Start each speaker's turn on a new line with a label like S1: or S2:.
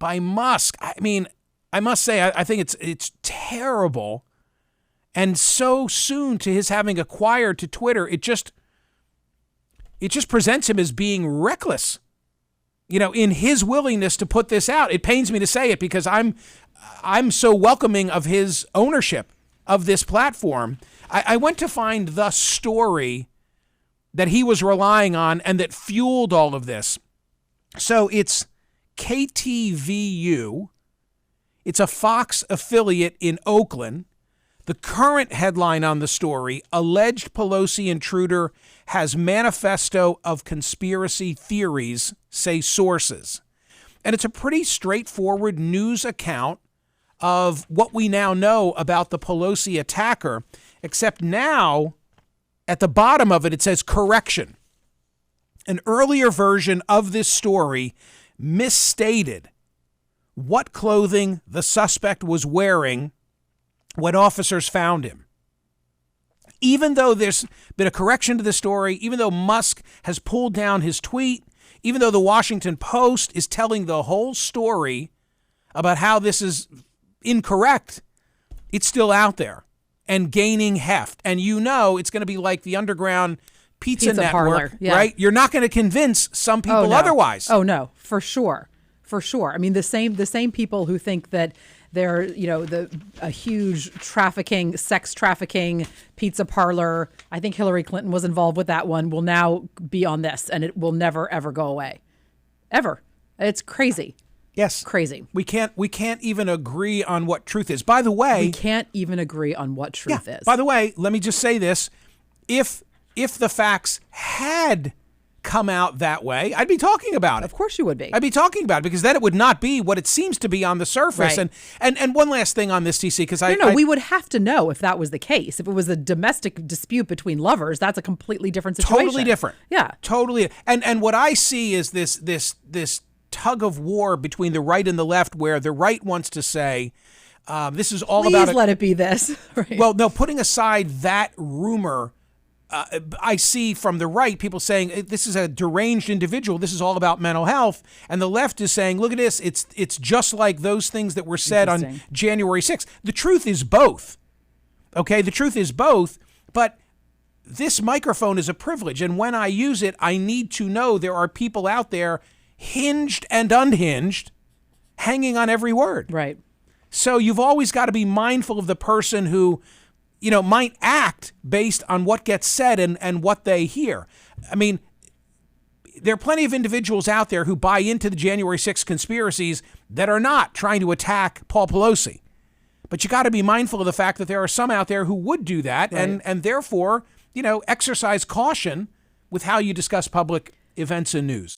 S1: by Musk. I mean, I must say, I think it's terrible. And so soon to his having acquired to Twitter, it just presents him as being reckless, in his willingness to put this out. It pains me to say it because I'm so welcoming of his ownership of this platform. I went to find the story that he was relying on and that fueled all of this. So it's KTVU. It's a Fox affiliate in Oakland. The current headline on the story, alleged Pelosi intruder has manifesto of conspiracy theories, say sources. And it's a pretty straightforward news account of what we now know about the Pelosi attacker, except now at the bottom of it, it says correction. An earlier version of this story misstated what clothing the suspect was wearing when officers found him. Even though there's been a correction to the story, even though Musk has pulled down his tweet, even though the Washington Post is telling the whole story about how this is incorrect, it's still out there and gaining heft. And it's going to be like the underground pizza network,
S2: parlor, yeah.
S1: Right? You're not going to convince some people otherwise.
S2: Oh, no, for sure. For sure. I mean, the same people who think that they're, a huge sex trafficking pizza parlor. I think Hillary Clinton was involved with that one, will now be on this, and it will never, ever go away. Ever. It's crazy.
S1: Yes.
S2: Crazy.
S1: We can't even agree on what truth is. By the way,
S2: we can't even agree on what truth is.
S1: By the way, let me just say this. If the facts had come out that way, I'd be talking about it.
S2: Of course you would be.
S1: I'd be talking about it because then it would not be what it seems to be on the surface.
S2: Right.
S1: And one last thing on this, TC, because
S2: we would have to know if that was the case. If it was a domestic dispute between lovers, that's a completely different situation.
S1: Totally different.
S2: Yeah.
S1: Totally. And what I see is this tug of war between the right and the left, where the right wants to say, this is all about...
S2: Please let it be this. Right.
S1: Well, no, putting aside that rumor, I see from the right people saying this is a deranged individual. This is all about mental health. And the left is saying, look at this. It's just like those things that were said on January 6th. The truth is both. Okay, the truth is both. But this microphone is a privilege. And when I use it, I need to know there are people out there, hinged and unhinged, hanging on every word.
S2: Right.
S1: So you've always got to be mindful of the person who might act based on what gets said and what they hear. I mean, there are plenty of individuals out there who buy into the January 6th conspiracies that are not trying to attack Paul Pelosi. But you got to be mindful of the fact that there are some out there who would do that, right. and therefore, exercise caution with how you discuss public events and news.